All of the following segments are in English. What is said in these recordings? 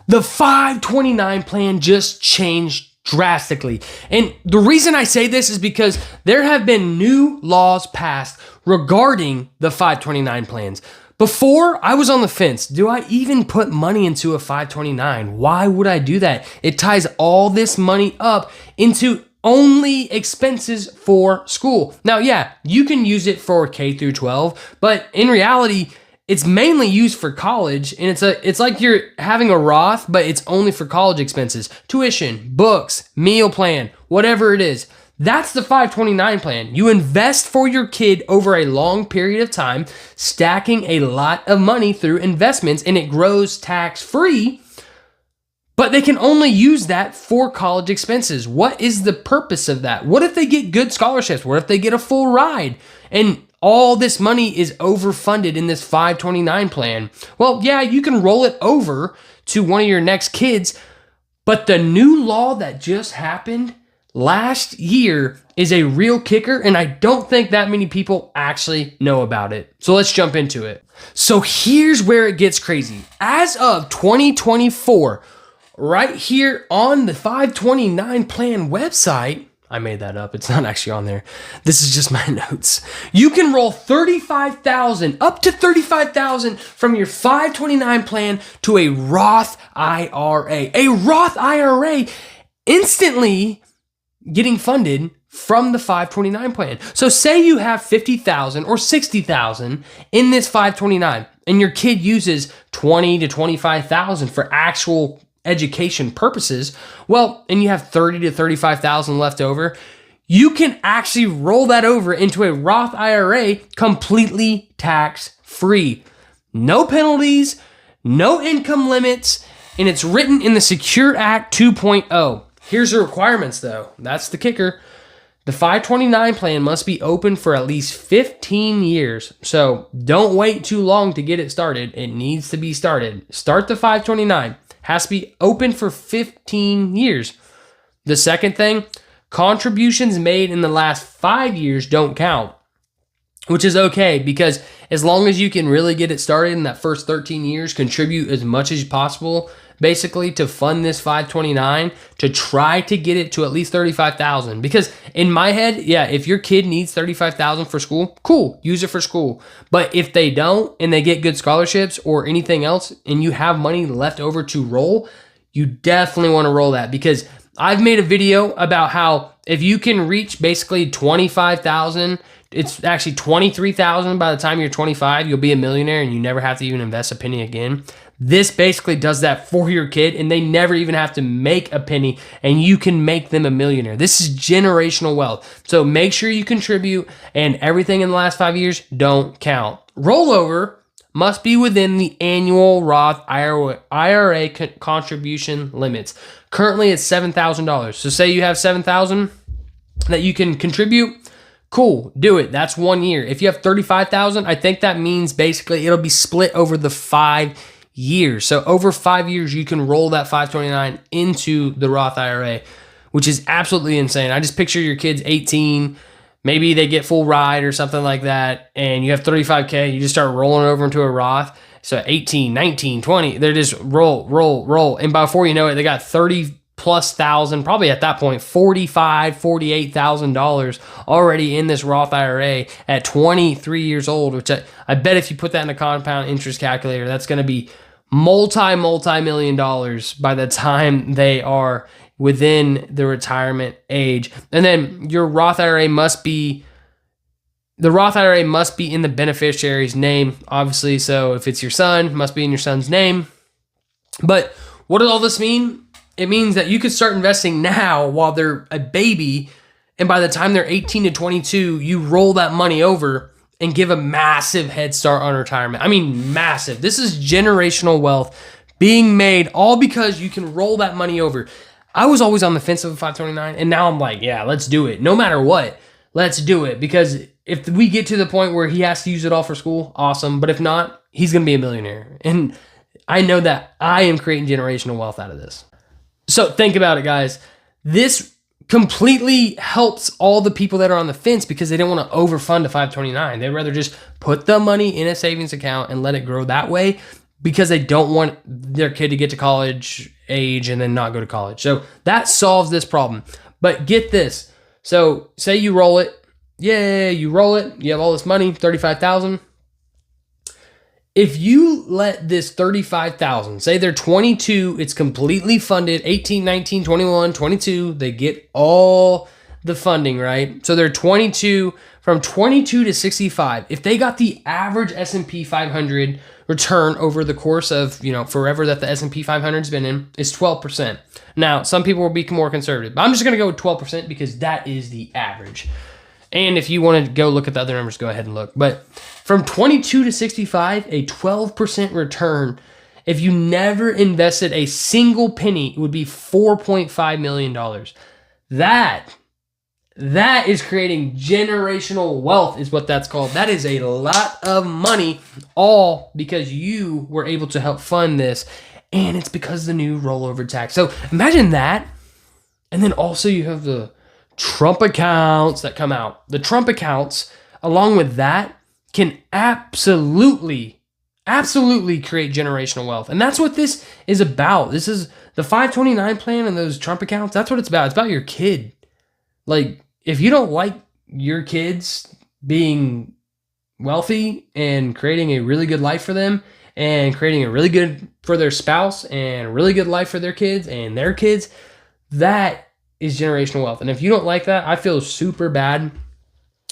The 529 plan just changed drastically. And the reason I say this is because there have been new laws passed regarding the 529 plans. Before, I was on the fence. Do I even put money into a 529? Why would I do that? It ties all this money up into only expenses for school. Now, yeah, you can use it for K through 12, but in reality, it's mainly used for college, and it's like you're having a Roth, but it's only for college expenses, tuition, books, meal plan, whatever it is. That's the 529 plan. You invest for your kid over a long period of time, stacking a lot of money through investments, and it grows tax-free, but they can only use that for college expenses. What is the purpose of that? What if they get good scholarships? What if they get a full ride? And all this money is overfunded in this 529 plan. Well, yeah, you can roll it over to one of your next kids, but the new law that just happened last year is a real kicker, and I don't think that many people actually know about it. So let's jump into it. So here's where it gets crazy. As of 2024, right here on the 529 plan website, I made that up. It's not actually on there. This is just my notes. You can roll $35,000, up to $35,000 from your 529 plan to a Roth IRA. A Roth IRA instantly getting funded from the 529 plan. So say you have $50,000 or $60,000 in this 529 and your kid uses $20,000 to $25,000 for actual education purposes, well, and you have $30,000 to $35,000 left over, you can actually roll that over into a Roth IRA completely tax-free. No penalties, no income limits, and it's written in the Secure Act 2.0. Here's the requirements though. That's the kicker. The 529 plan must be open for at least 15 years. So don't wait too long to get it started. It needs to be started. Start the 529. Has to be open for 15 years. The second thing, contributions made in the last 5 years don't count, which is okay because as long as you can really get it started in that first 13 years, contribute as much as possible, basically to fund this 529, to try to get it to at least $35,000. Because in my head, yeah, if your kid needs $35,000 for school, cool, use it for school. But if they don't and they get good scholarships or anything else and you have money left over to roll, you definitely want to roll that, because I've made a video about how if you can reach basically $25,000, it's actually $23,000 by the time you're 25, you'll be a millionaire and you never have to even invest a penny again. This basically does that for your kid, and they never even have to make a penny, and you can make them a millionaire. This is generational wealth. So make sure you contribute, and everything in the last 5 years don't count. Rollover must be within the annual Roth IRA contribution limits. Currently, it's $7,000. So say you have $7,000 that you can contribute. Cool, do it. That's 1 year. If you have $35,000, I think that means basically it'll be split over the 5 years. So over 5 years, you can roll that 529 into the Roth IRA, which is absolutely insane. I just picture your kids 18, maybe they get full ride or something like that, and you have 35K, you just start rolling over into a Roth. So 18, 19, 20, they're just roll. And before you know it, they got 30 plus thousand, probably at that point, $45,000, $48,000 already in this Roth IRA at 23 years old, which I bet if you put that in a compound interest calculator, that's going to be multi-million dollars by the time they are within the retirement age. And then your Roth IRA must be in the beneficiary's name, obviously. So if it's your son, it must be in your son's name. But what does all this mean? It means that you could start investing now while they're a baby, and by the time they're 18 to 22, you roll that money over and give a massive head start on retirement. I mean, massive. This is generational wealth being made all because you can roll that money over. I was always on the fence of a 529, and now I'm like, yeah, let's do it. No matter what, let's do it, because if we get to the point where he has to use it all for school, awesome. But if not, he's going to be a millionaire. And I know that I am creating generational wealth out of this. So think about it, guys. This completely helps all the people that are on the fence because they don't want to overfund a 529. They'd rather just put the money in a savings account and let it grow that way. because they don't want their kid to get to college age and then not go to college. So that solves this problem. But get this. So say you roll it. Yeah, you roll it. You have all this money, $35,000. If you let this $35,000, say they're 22, it's completely funded, 18, 19, 21, 22, they get all the funding, right? So they're 22, from 22 to 65. If they got the average S&P 500 return over the course of, forever that the S&P 500 has been in, is 12%. Now, some people will be more conservative, but I'm just going to go with 12% because that is the average. And if you want to go look at the other numbers, go ahead and look. But from 22 to 65, a 12% return. If you never invested a single penny, it would be $4.5 million. That is creating generational wealth is what that's called. That is a lot of money, all because you were able to help fund this. And it's because of the new rollover tax. So imagine that. And then also you have the Trump accounts that come out. The Trump accounts, along with that, can absolutely create generational wealth. And that's what this is about. This is the 529 plan and those Trump accounts. That's what it's about. It's about your kid. Like, if you don't like your kids being wealthy and creating a really good life for them and creating a really good for their spouse and a really good life for their kids and their kids, that is generational wealth. And if you don't like that, I feel super bad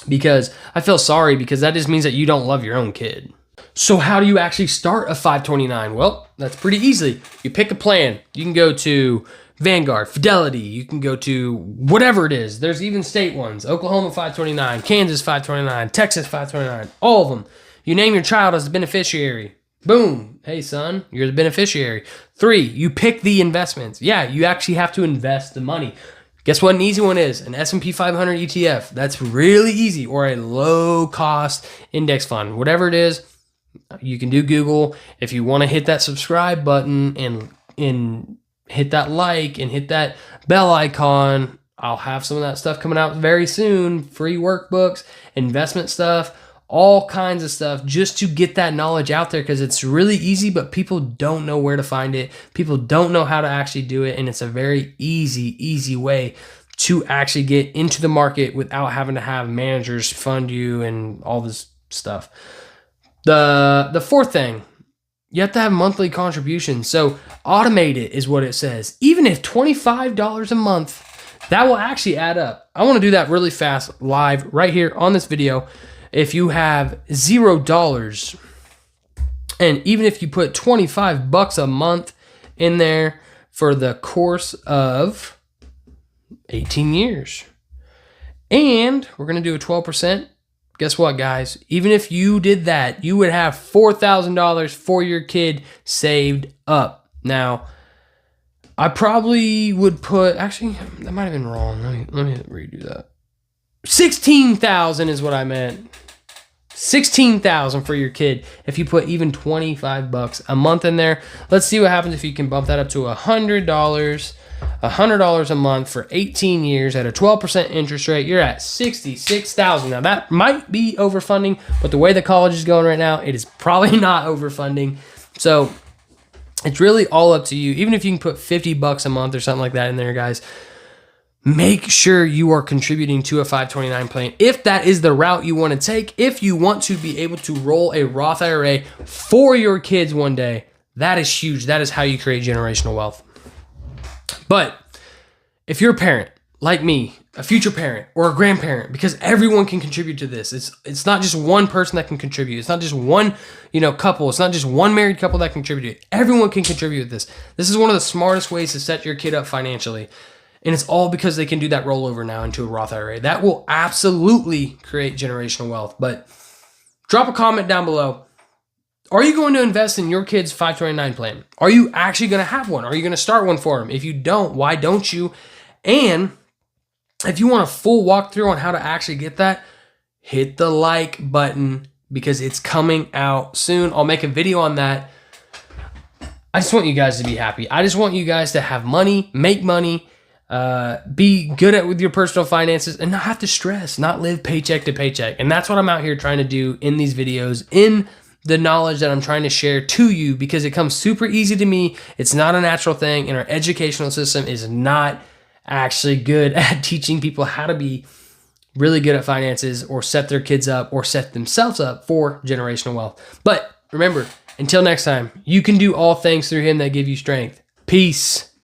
because I feel sorry because that just means that you don't love your own kid. So how do you actually start a 529? Well, that's pretty easy. You pick a plan. You can go to Vanguard, Fidelity, you can go to whatever it is. There's even state ones, Oklahoma 529, Kansas 529, Texas 529, all of them. You name your child as the beneficiary. Boom. Hey, son, you're the beneficiary. 3, you pick the investments. Yeah, you actually have to invest the money. Guess what an easy one is? An S&P 500 ETF. That's really easy. Or a low-cost index fund. Whatever it is, you can do Google. If you want to hit that subscribe button and hit that like and hit that bell icon. I'll have some of that stuff coming out very soon. Free workbooks, investment stuff, all kinds of stuff just to get that knowledge out there because it's really easy, but people don't know where to find it. People don't know how to actually do it. And it's a very easy way to actually get into the market without having to have managers fund you and all this stuff. The fourth thing, you have to have monthly contributions. So automate it is what it says. Even if $25 a month, that will actually add up. I want to do that really fast live right here on this video. If you have $0 and even if you put $25 a month in there for the course of 18 years, and we're going to do a 12%. Guess what, guys? Even if you did that, you would have $4,000 for your kid saved up. Now, I probably would put, actually, that might have been wrong. Let me redo that. 16,000 is what I meant. 16,000 for your kid if you put even $25 a month in there. Let's see what happens if you can bump that up to $100. $100 a month for 18 years at a 12% interest rate, you're at $66,000. Now that might be overfunding, but the way the college is going right now, it is probably not overfunding. So it's really all up to you. Even if you can put $50 a month or something like that in there, guys, make sure you are contributing to a 529 plan. If that is the route you want to take, if you want to be able to roll a Roth IRA for your kids one day, that is huge. That is how you create generational wealth. But if you're a parent like me, a future parent or a grandparent, because everyone can contribute to this. It's not just one person that can contribute. It's not just one, couple. It's not just one married couple that can contribute. Everyone can contribute to this. This is one of the smartest ways to set your kid up financially. And it's all because they can do that rollover now into a Roth IRA. That will absolutely create generational wealth. But drop a comment down below. Are you going to invest in your kid's 529 plan? Are you actually going to have one? Are you going to start one for them? If you don't, why don't you? And if you want a full walkthrough on how to actually get that, hit the like button because it's coming out soon. I'll make a video on that. I just want you guys to be happy. I just want you guys to have money, make money, be good with your personal finances and not have to stress, not live paycheck to paycheck. And that's what I'm out here trying to do in these videos, in the knowledge that I'm trying to share to you because it comes super easy to me. It's not a natural thing, and our educational system is not actually good at teaching people how to be really good at finances or set their kids up or set themselves up for generational wealth. But remember, until next time, you can do all things through him that give you strength. Peace.